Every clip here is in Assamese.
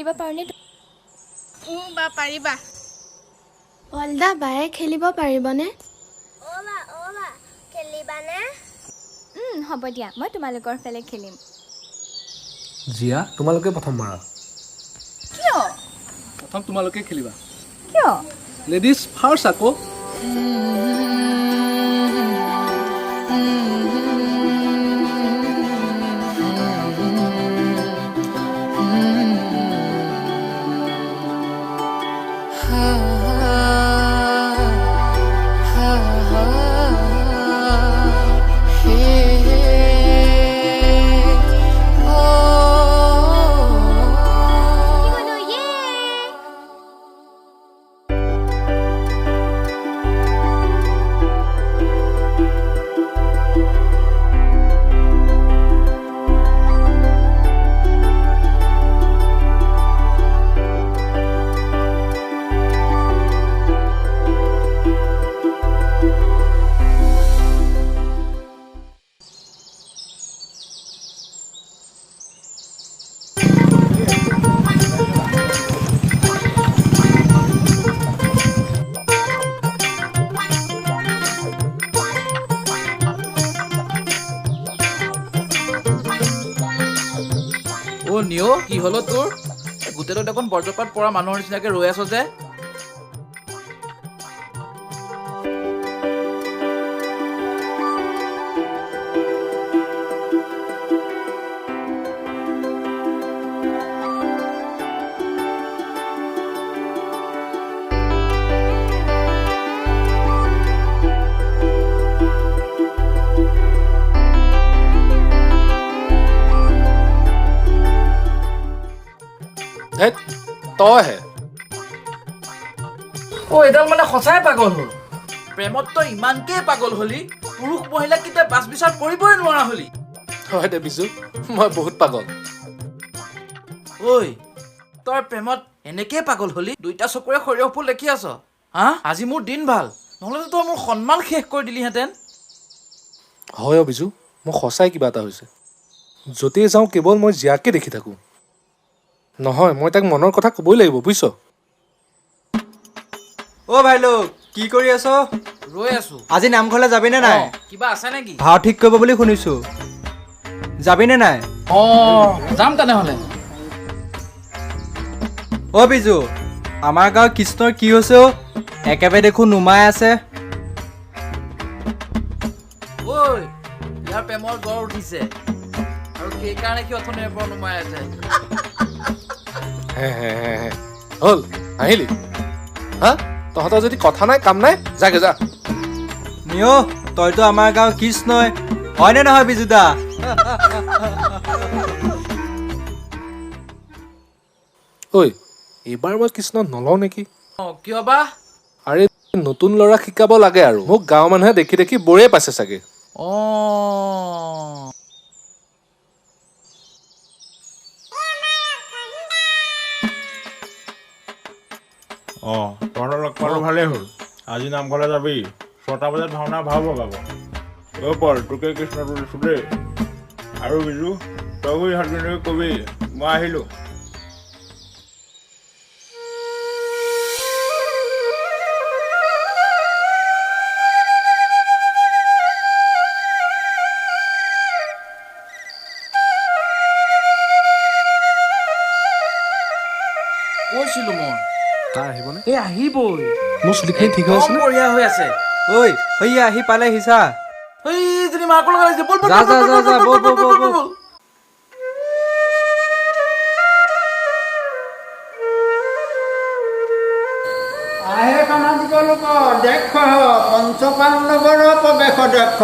খেলিব পাৰোনে? বা পাৰিবা। অলদা বায়ে খেলিব পাৰিবনে? অবা খেলিবানে? হ'ব দিয়া, মই তোমালোকৰ ফালে খেলিম। জিয়া, তোমালোকে প্ৰথম মাৰা। কিয়? প্ৰথম তোমালোকে খেলিবা। কিয়? লেডিজ ফাৰ্ষ্ট আকৌ। নিও কি হলো তোৰ গোটেইটো দেখোন বজ্ৰপাত পৰা মানুহৰ নিচিনাকে ৰৈ আছ যে তইহে এডাল মানে সঁচাই পাগল হল প্ৰেমত তই ইমানকে পাগল হলি পুৰুষ মহিলা কিটা বাছ বিচাৰ কৰিবই নোৱাৰা হলি হয় দে বিজু মই বহুত পাগল ঐ তই প্ৰেমত এনেকে পাগল হলি দুইটা চকুৰে সৰিয়হ ফুল দেখি আছ হা আজি মোৰ দিন ভাল নহলে তই মোৰ সন্মান শেষ কৰি দিলিহেঁতেন হয় বিজু মই সঁচাই কিবা এটা হৈছে য'তেই যাওঁ কেৱল মই জিয়াকে দেখি থাকোঁ নহয় মই তাক মনৰ কথা ক'বই লাগিব বুজিছ ভাই লোক কি কৰি আছ ৰৈ আছো আজি নামঘৰলৈ যাবিনে নাই কিবা আছে নেকি ভাও ঠিক কৰিব বুলি শুনিছো যাবিনে নাই যাম তেনেহ'লে বিজু আমাৰ গাঁৱৰ কৃষ্ণৰ কি হৈছে একেবাৰে দেখোন নুমাই আছে ইয়াৰ প্ৰেমৰ জ্বৰ উঠিছে আৰু সেইকাৰণে সি অথনিৰ পৰা নুমাই আছে হ'ল আহিলি হা তহঁতৰ যদি কথা নাই কাম নাই যাগে যা নিঅ তইতো আমাৰ গাঁৱৰ কৃষ্ণই হয়নে নহয় বিজুদা ঐ এইবাৰ মই কৃষ্ণ নলওঁ নেকি কিয় বা আৰে নতুন ল'ৰা শিকাব লাগে আৰু মোক গাঁৱৰ মানুহে দেখি দেখি বৰে পাইছে চাগে তহঁতৰ লগ পালোঁ ভালেই হ'ল আজি নামঘৰলৈ যাবি 6টা বজাত ভাওনা ভাও বগাব পল তোকে কৃষ্ণটো দিছোঁ দেই আৰু বিজু তই গৈ হাতজনীকে কবি মই আহিলোঁ কৈছিলো মই তাৰ আহিবনে আহিবই মোৰ চুলিখিনি ঠিক হৈ আছে বঢ়িয়া হৈ আছে হৈয়া আহি পালে হিচা এইজনী মাকৰ লগত আহিছে বল যা বল আহে সামাজিক লোক দেখ পঞ্চপাণ্ডৱৰ প্ৰৱেশ দেখ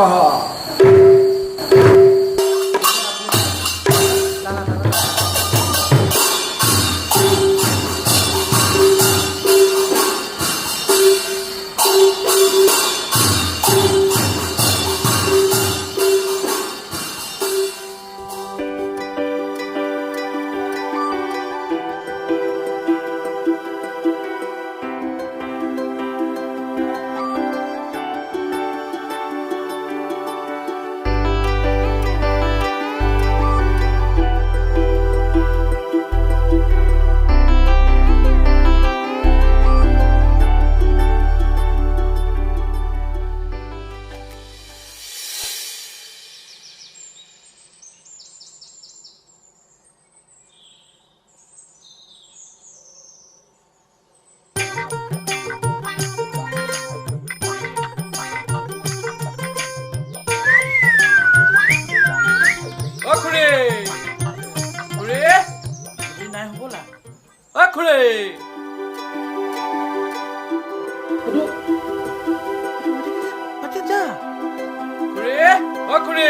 অ খুৰী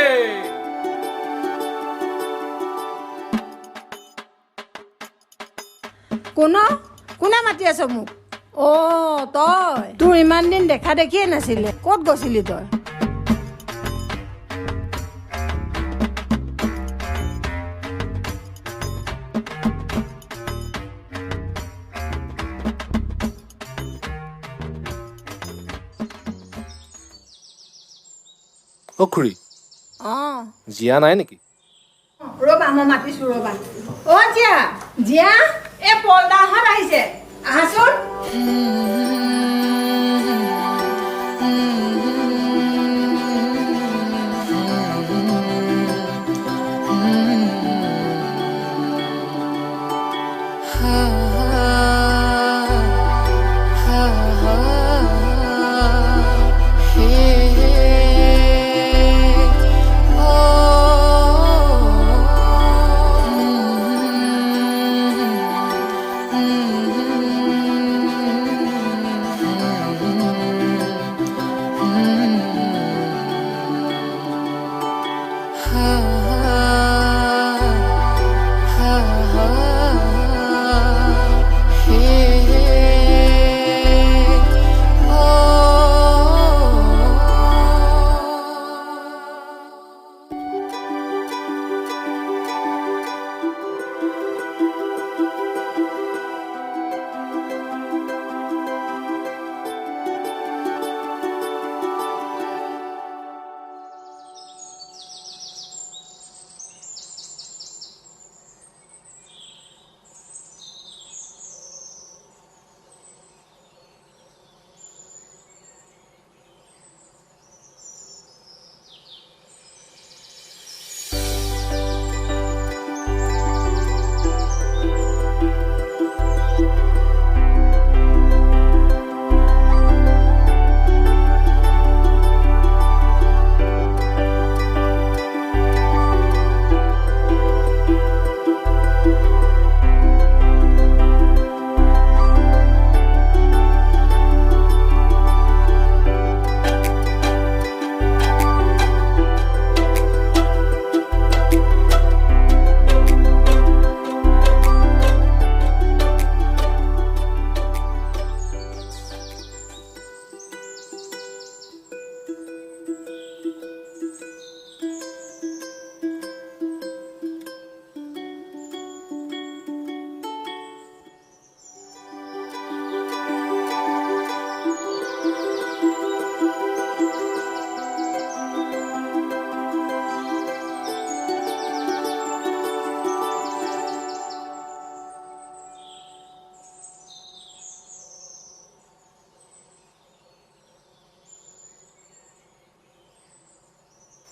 কোনে মাতি আছ মোক? তই তোৰ ইমান দিন দেখা দেখিয়ে নাছিলে, ক'ত গৈছিলি তই? অ খুৰী জিয়া নাই নেকি? ৰবা মই মাতিছো ৰবা। জিয়া এই পলদাহঁত আহিছে, আহাচোন।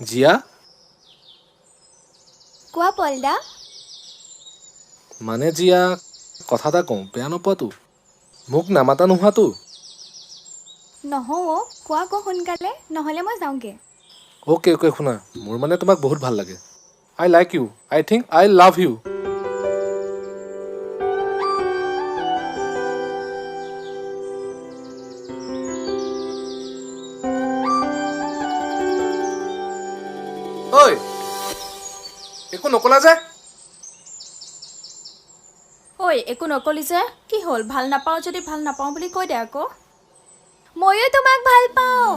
জিয়া কোৱা পলদা। মানে জিয়া কথা এটা কওঁ, বেয়া নোপোৱাতো? মোক নামাতা নোহোৱাতো? নহওঁ কোৱা আকৌ সোনকালে, নহ'লে মই যাওঁগৈ। অ'কে শুনা, মোৰ মানে তোমাক বহুত ভাল লাগে। I like you, I think I love you. ঐ একো নকলা যে? ঐ একো নকলি যে, কি হ'ল? ভাল নাপাওঁ যদি ভাল নাপাওঁ বুলি কৈ দে আকৌ। ময়ো তোমাক ভাল পাওঁ।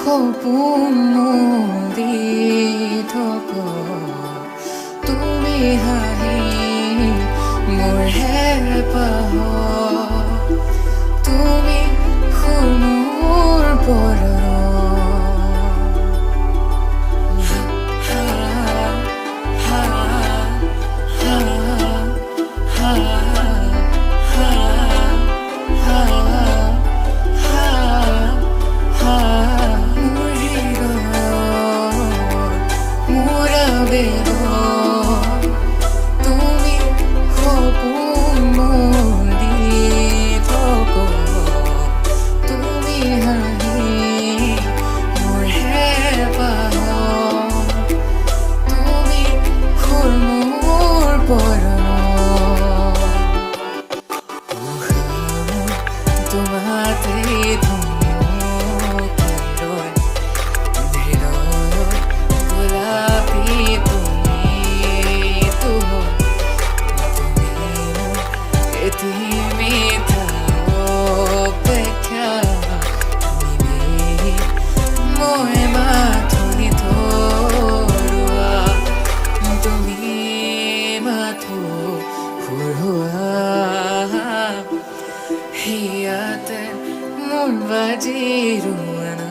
সপোন দি থক তুমি হাঁহি মোৰ হেঁপাহ তুমি মোৰ পৰ Eti Meetha Opekhya Moe mathuri thorua tumi mathu hurua hiyate mon bajiruana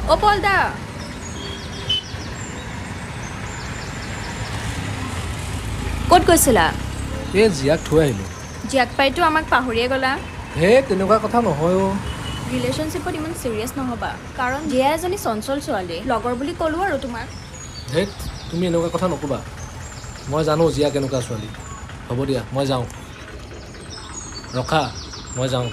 Okon Daa ক'ত গৈছিলা এই জিয়াক থৈ আহিলোঁ জিয়াক পাইতো আমাক পাহৰিয়ে গ'লা হে তেনেকুৱা কথা নহয় অ' ৰিলেশ্যনশ্বিপত ইমান চিৰিয়াছ নহ'বা কাৰণ জিয়া এজনী চঞ্চল ছোৱালী লগৰ বুলি ক'লোঁ আৰু তোমাক হে তুমি এনেকুৱা কথা নক'বা মই জানো জিয়া কেনেকুৱা ছোৱালী হ'ব দিয়া মই যাওঁ ৰখা মই যাওঁ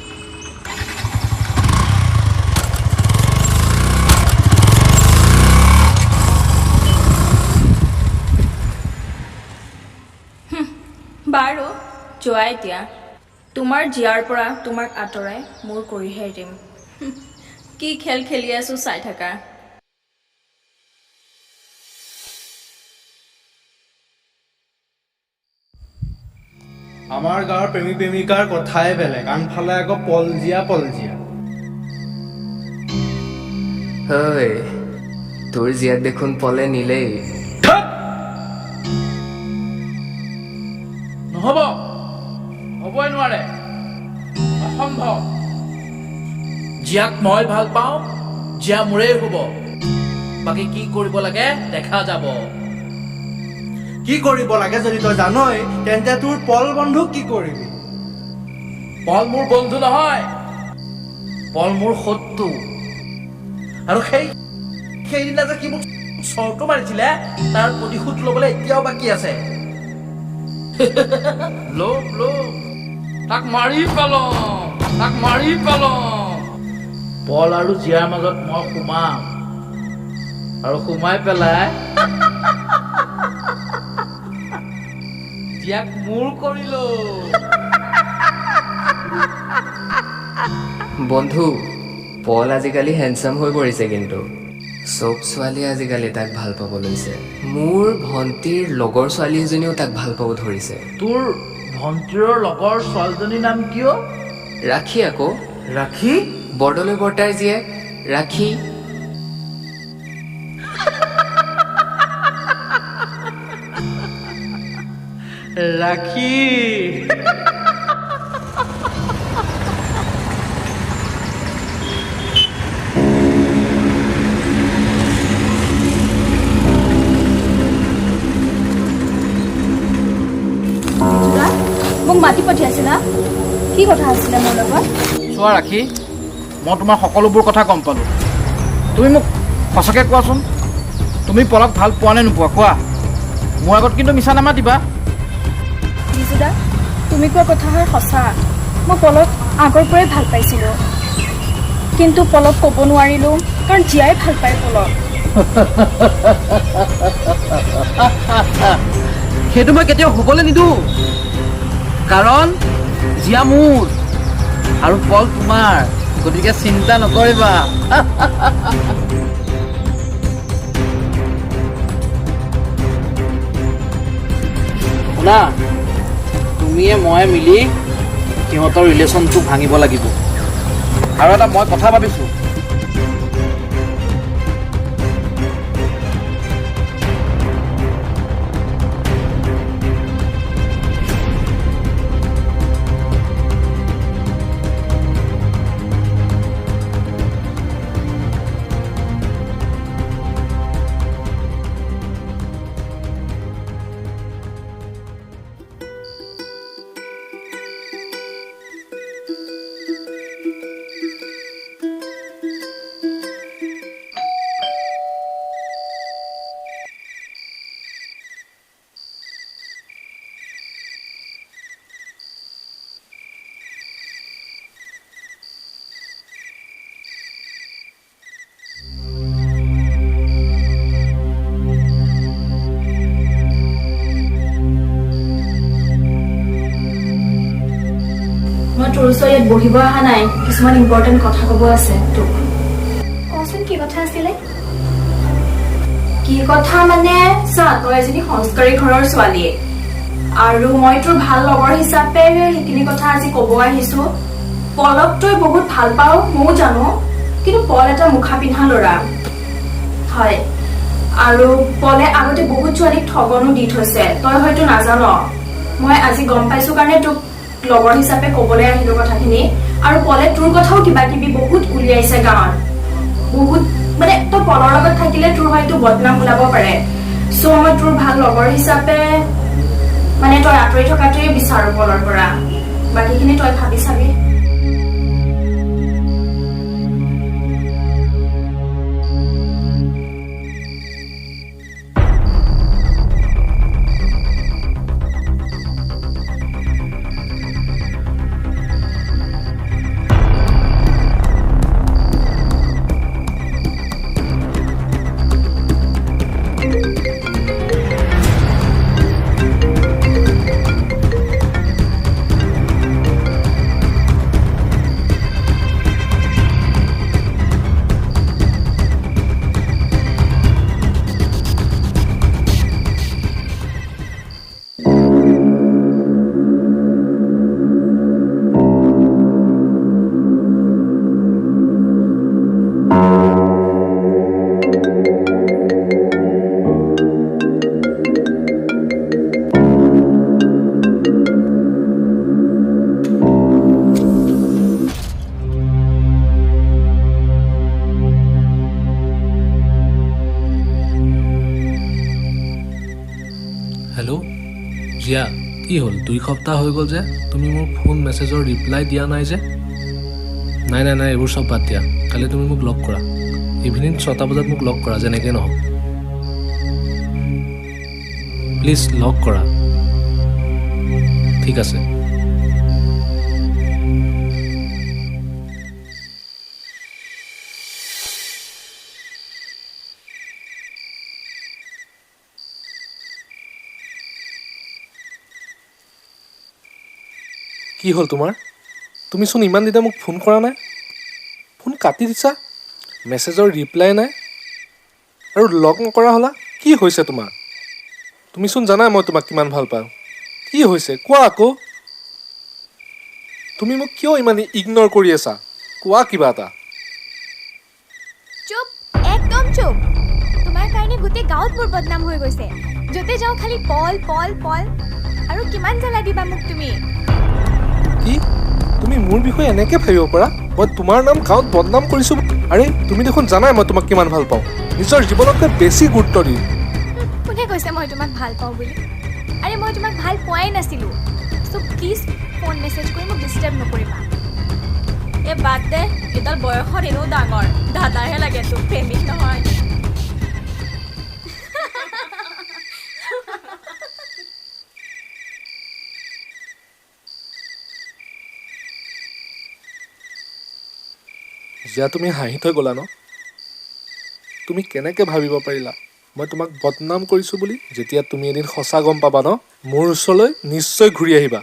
বাৰু যোৱা এতিয়া তোমাৰ জিয়াৰ পৰা তোমাক আঁতৰাই মোৰ কৰিহে দিম কি খেল খেলি আছো চাই থাকা আমাৰ গাঁৱৰ প্ৰেমী প্ৰেমিকাৰ কথাই বেলেগ আনফালে আকৌ পলজিয়া হয় তোৰ জিয়াক দেখোন পলে নিলেই নহ'ব হ'বই নোৱাৰে অসম্ভৱ জিয়াক মই ভাল পাওঁ জিয়া মোৰেই হ'ব বাকী কি কৰিব লাগে দেখা যাব কি কৰিব লাগে যদি তই জানই তেন্তে তোৰ পল বন্ধুক কি কৰিবি পল মোৰ বন্ধু নহয় পল মোৰ শত্ৰু আৰু সেইদিনা যে কি মোক চৰটো মাৰিছিলে তাৰ প্ৰতিশোধ ল'বলৈ এতিয়াও বাকী আছে লোভ তাক মাৰি পেলাম পল আৰু জিয়াৰ মাজত মই সোমাম আৰু সোমাই পেলাই জিয়াক মোৰ কৰিলো বন্ধু পল আজিকালি হেণ্ডচাম হৈ পৰিছে কিন্তু চব ছোৱালীয়ে আজিকালি তাক ভাল পাব লৈছে মোৰ ভণ্টিৰ লগৰ ছোৱালী এজনীও তাক ভাল পাব ধৰিছে তোৰ ভণ্টিৰ লগৰ ছোৱালীজনীৰ নাম কিয় ৰাখি আকৌ ৰাখি বৰদলৈ বৰ্তাৰ জীয়েক ৰাখি ৰাখি মোক মাতি পঠিয়াইছিলা কি কথা আছিলে মোৰ লগত চোৱা ৰাখি মই তোমাৰ সকলোবোৰ কথা গম পালোঁ তুমি মোক সঁচাকৈ কোৱাচোন তুমি পলক ভাল পোৱা নে নোপোৱা কোৱা মোৰ আগত কিন্তু মিছা নামাতিবা বিজুদা তুমি কোৱা কথাষাৰ সঁচা মই পলক আগৰ পৰাই ভাল পাইছিলোঁ কিন্তু পলক ক'ব নোৱাৰিলোঁ কাৰণ জিয়াই ভাল পায় পলক সেইটো মই কেতিয়াও হ'বলৈ নিদিওঁ কাৰণ জিয়া মোৰ আৰু পল তোমাৰ গতিকে চিন্তা নকৰিবা শুনা তুমিয়ে মই মিলি সিহঁতৰ ৰিলেশ্যনটো ভাঙিব লাগিব আৰু এটা মই কথা ভাবিছোঁ ওচৰত ইয়াত বহিব অহা নাই কিছুমান ইম্পৰ্টেণ্ট কথা ক'ব আছে তোক কচোন কি কথা আছিলে কি কথা মানে চা তই এজনী সংস্কাৰী ঘৰৰ ছোৱালীয়ে আৰু মই তোৰ ভাল লগৰ হিচাপে সেইখিনি কথা আজি ক'ব আহিছো পলক তই বহুত ভাল পাওঁ ময়ো জানো কিন্তু পল এটা মুখা পিন্ধা ল'ৰা হয় আৰু পলে আগতে বহুত ছোৱালীক ঠগনো দি থৈছে তই হয়তো নাজান মই আজি গম পাইছো কাৰণে তোক লগৰ হিচাপে ক'বলৈ আহিলো কথাখিনি আৰু পলে তোৰ কথাও কিবা কিবি বহুত উলিয়াইছে গাঁৱত বহুত মানে তই পলৰ লগত থাকিলে তোৰ হয়তো বদনাম ওলাব পাৰে চ' মই তোৰ ভাল লগৰ হিচাপে মানে তই আঁতৰি থকাটোৱে বিচাৰো পলৰ পৰা বাকীখিনি তই ভাবি চাবি জিয়া কি হ'ল 2 সপ্তাহ হৈ গ'ল যে তুমি মোৰ ফোন মেছেজৰ ৰিপ্লাই দিয়া নাই যে নাই নাই নাই এইবোৰ চব বাদ দিয়া কালি তুমি মোক লগ কৰা ইভিনিং 6টা বজাত মোক লগ কৰা যেনেকৈ নহওক প্লিজ লগ কৰা ঠিক আছে কি হ'ল তোমাৰ তুমি চোন ইমান দিনে মোক ফোন কৰা নাই ফোন কাটি দিছা মেছেজৰ ৰিপ্লাই নাই আৰু লগ নকৰা হ'লা কি হৈছে তোমাৰ তুমি চোন জানা মই তোমাক কিমান ভাল পাওঁ কি হৈছে কোৱা আকৌ তুমি মোক কিয় ইমান ইগনৰ কৰি আছা কোৱা কিবা এটা চুপ একদম চুপ তোমাৰ কাৰণে গোটেই গাঁৱত মোৰ বদনাম হৈ গৈছে য'তে যাওঁ খালি পল পল পল আৰু কিমান জ্বালা দিবা মোক তুমি কি তুমি মোৰ বিষয়ে এনেকৈ ভাবিব পাৰা মই তোমাৰ নাম গাঁৱত বদনাম কৰিছোঁ আৰে তুমি দেখোন জানাই মই তোমাক কিমান ভাল পাওঁ নিজৰ জীৱনতকৈ বেছি গুৰুত্ব দিওঁ কোনে কৈছে মই তোমাক ভাল পাওঁ বুলি আৰে মই তোমাক ভাল পোৱাই নাছিলোঁ চ' প্লিজ ফোন মেছেজ কৰি মোক ডিষ্টাৰ্ব নকৰিবা এই বাদ দে এডাল বয়সত এনেও ডাঙৰ দাদাহে লাগে তোক প্ৰেমিক নহয় জিয়া তুমি হাঁহি থৈ গ'লা ন তুমি কেনেকৈ ভাবিব পাৰিলা মই তোমাক বদনাম কৰিছোঁ বুলি যেতিয়া তুমি এদিন সঁচা গম পাবা ন মোৰ ওচৰলৈ নিশ্চয় ঘূৰি আহিবা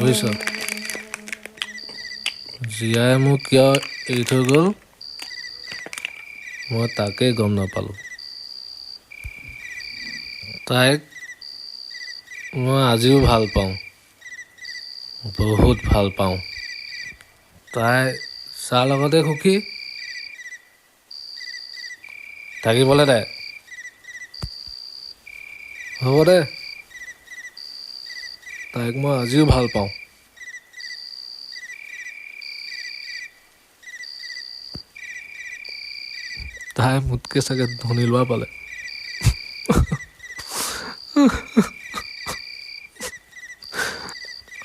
বুজিছ জিয়াই মোক কিয় এৰি থৈ গ'ল মই তাকেই গম নাপালোঁ তাইক মই আজিও ভাল পাওঁ বহুত ভাল পাওঁ তাই যাৰ লগতে সুখী থাকিবলৈ দে হ'ব দে তাইক মই আজিও ভাল পাওঁ তাই মোতকৈ চাগে ধনী লোৱা পালে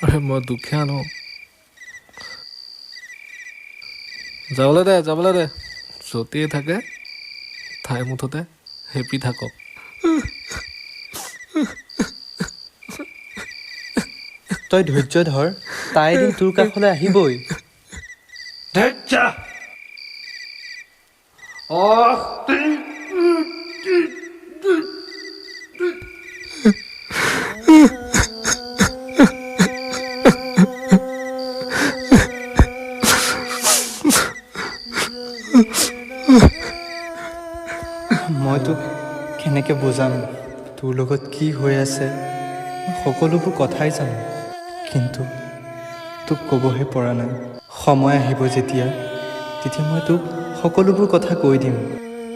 আৰে মই দুখীয়া ন যাবলৈ দে য'তেই থাকে তাই মুঠতে হেপী থাকক তই ধৈৰ্য ধৰ তাই এদিন তোৰ কাষলৈ আহিবই মই তোক কেনেকৈ বুজাম তোৰ লগত কি হৈ আছে সকলোবোৰ কথাই জানো কিন্তু তোক ক'বহে পৰা নাই সময় আহিব যেতিয়া মই তোক সকলোবোৰ কথা কৈ দিম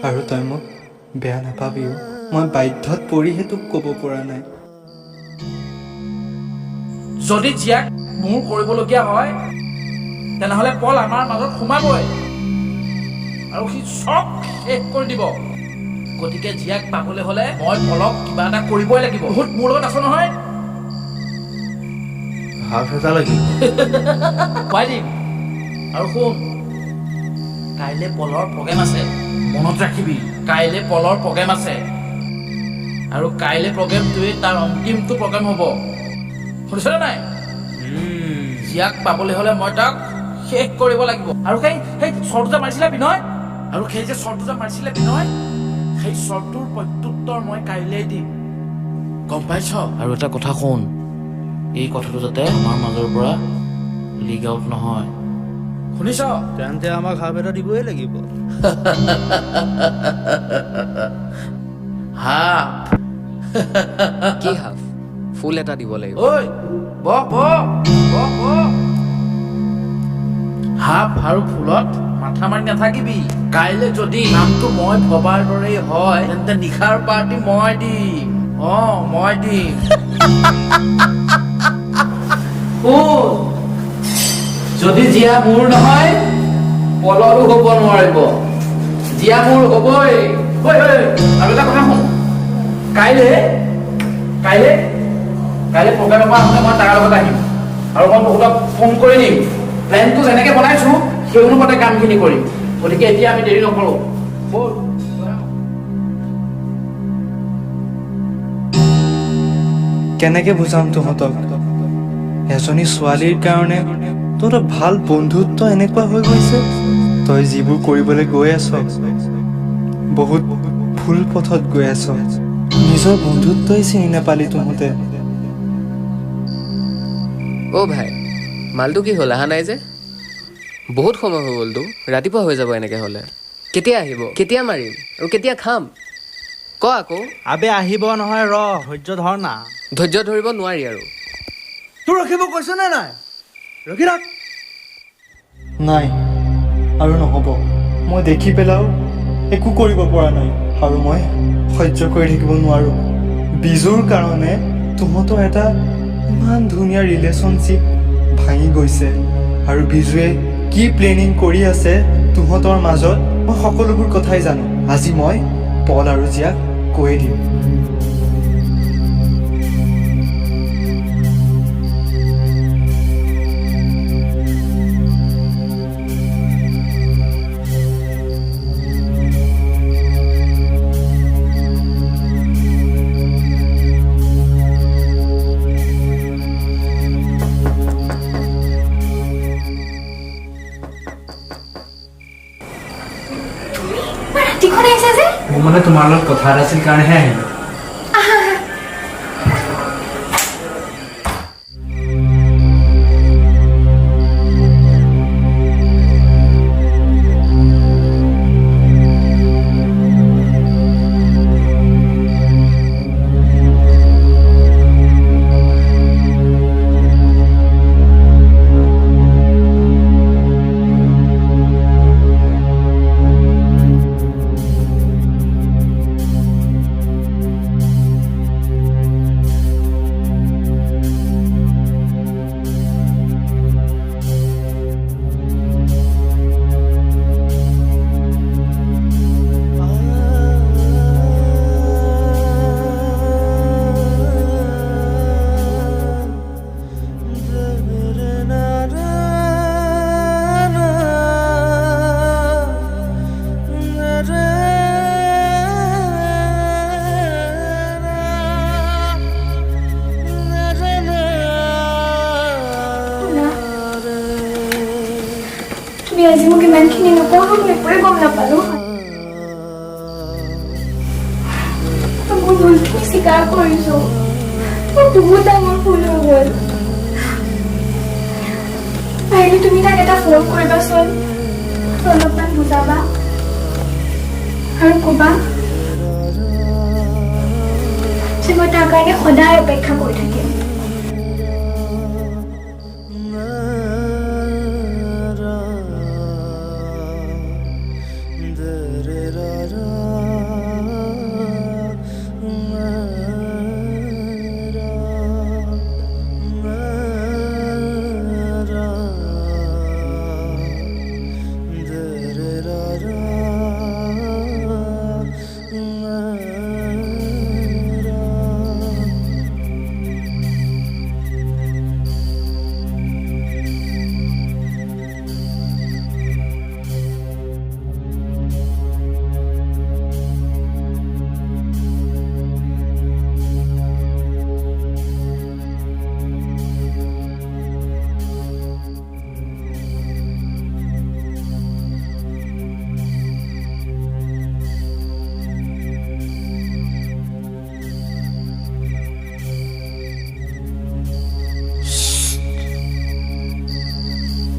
আৰু তই মোক বেয়া নাপাবিও মই বাধ্যত পৰিহে তোক ক'ব পৰা নাই যদি জিয়াক মোৰ কৰিবলগীয়া হয় তেনেহ'লে পল আমাৰ মাজত সোমাবই আৰু সি চব শেষ কৰি দিব গতিকে জিয়াক পাবলৈ হ'লে মই পলক কিবা এটা কৰিবই লাগিব বহুত মোৰ লগত আছো নহয় হাফ এটা লাগি খুৱাই দিম আৰু শুন কাইলৈ পলৰ প্ৰগ্ৰেম আছে মনত ৰাখিবি কাইলৈ পলৰ প্ৰগ্ৰেম আছে আৰু কাইলৈ প্ৰগ্ৰেমটোৱে তাৰ অন্তিমটো প্ৰগ্ৰেম হ'ব শুনিছনে নাই জিয়াক পাবলৈ হ'লে মই তাক শেষ কৰিব লাগিব আৰু সেই শ্বৰ্ট যে মাৰিছিলে বিনয় আৰু সেই যে শ্বৰ্টটো যে মাৰিছিলে বিনয় সেই শ্বৰ্টটোৰ প্ৰত্যুত্তৰ মই কাইলৈ দিম গম পাইছ আৰু এটা কথা শুন এই কথাটো যাতে আমাৰ মাজৰ পৰা লিগ আউট নহয় শুনিছ তেন্তে আমাক হাফ এটা দিবই লাগিব হাফ কি হাফ ফুল এটা দিব লাগিব ঐ হাফ আৰু ফুলত মাথা মাৰি নাথাকিবি কাইলৈ যদি নামটো মই ভবাৰ দৰেই হয় তেন্তে নিশাৰ পাৰ্টি মই দিম মই দিম যদি জিয়া মোৰ নহয় পলৰো হ'ব নোৱাৰিব জিয়া মোৰ হ'বই আৰু এটা কথা শুন কাইলৈ প্ৰগ্ৰেমৰ পৰা আহোঁতে মই তাৰ লগত আহিম আৰু মই বহুতক ফোন কৰি দিম প্লেনটো যেনেকৈ বনাইছোঁ সেই অনুপাতে কামখিনি কৰিম গতিকে এতিয়া আমি দেৰি নকৰোঁ কেনেকৈ বুজাম তহঁতক এজনী ছোৱালীৰ কাৰণে তহঁতৰ ভাল বন্ধুত্ব এনেকুৱা হৈ গৈছে তই যিবোৰ কৰিবলৈ গৈ আছ বহুত ভুল পথত গৈ আছ নিজৰ বন্ধুত্বই চিনি নাপালি তহঁতে অ' ভাই মালটো কি হ'ল অহা নাই যে বহুত সময় হৈ গ'লতো ৰাতিপুৱা হৈ যাব এনেকৈ হ'লে কেতিয়া আহিব কেতিয়া মাৰিম আৰু কেতিয়া খাম ক আকৌ আবে আহিব নহয় ৰ ধৈৰ্য ধৰ না ধৈৰ্য ধৰিব নোৱাৰি আৰু তোৰ ৰখিব কৈছো নে নাই ৰখি ৰাখ নাই আৰু নহ'ব মই দেখি পেলাও একো কৰিব পৰা নাই আৰু মই সহ্য কৰি থাকিব নোৱাৰোঁ বিজুৰ কাৰণে তহঁতৰ এটা ইমান ধুনীয়া ৰিলেশ্যনশ্বিপ ভাঙি গৈছে আৰু বিজুৱে কি প্লেনিং কৰি আছে তহঁতৰ মাজত মই সকলোবোৰ কথাই জানো আজি মই পল আৰু জিয়াক কৈ দিম মোৰ মানে তোমাৰ লগত কথা এটা আছিল কাৰণেহে আহিলোঁ আজি মোক ইমানখিনি নকওঁ মই একোৱে গম নাপালোঁ ভুলখিনি স্বীকাৰ কৰিছোঁ। মোৰ বহুত ডাঙৰ ভুল হৈ গ'ল। পাৰিলে তুমি তাক এটা ফোন কৰিবাচোন, অলপমান বুজাবা আৰু ক'বা যে মই তাৰ কাৰণে সদায় অপেক্ষা কৰি থাকিম।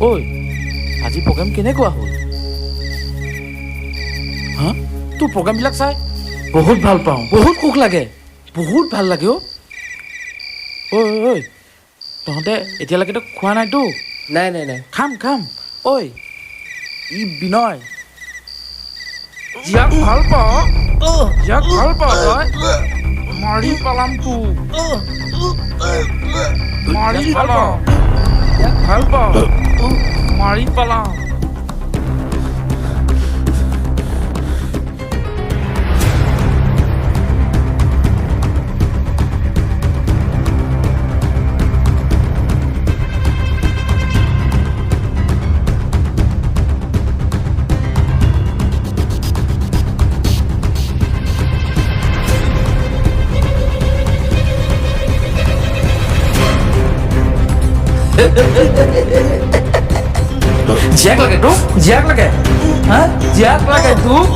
ঐ আজি প্ৰগ্ৰাম কেনেকুৱা হ'ল? হা তোৰ প্ৰগ্ৰামবিলাক চাই বহুত ভাল পাওঁ, বহুত সুখ লাগে, বহুত ভাল লাগে অ'। ঐ ঐ তহঁতে এতিয়ালৈকেতো খোৱা নাইতো? নাই নাই নাই, খাম খাম। ঐ ই বিনয়, জিয়াক ভাল পাওঁ, জিয়াক ভাল পাওঁ তই? মাৰি পেলাম তোক, মাৰি পেলাম, ইয়াক ভাল পাওঁ, মাৰি পেলাম। জিয়াক লাগে তোক, জিয়াক লাগে, হা জিয়াক লাগে তোক।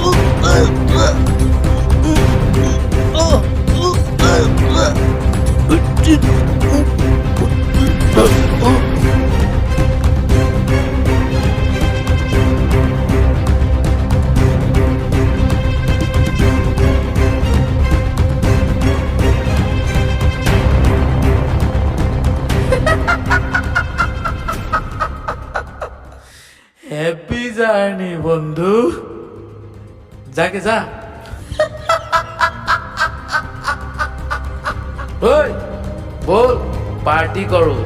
হ্যাপি জার্নি বন্ধু, যাকে যা। ওই বল পার্টি করো।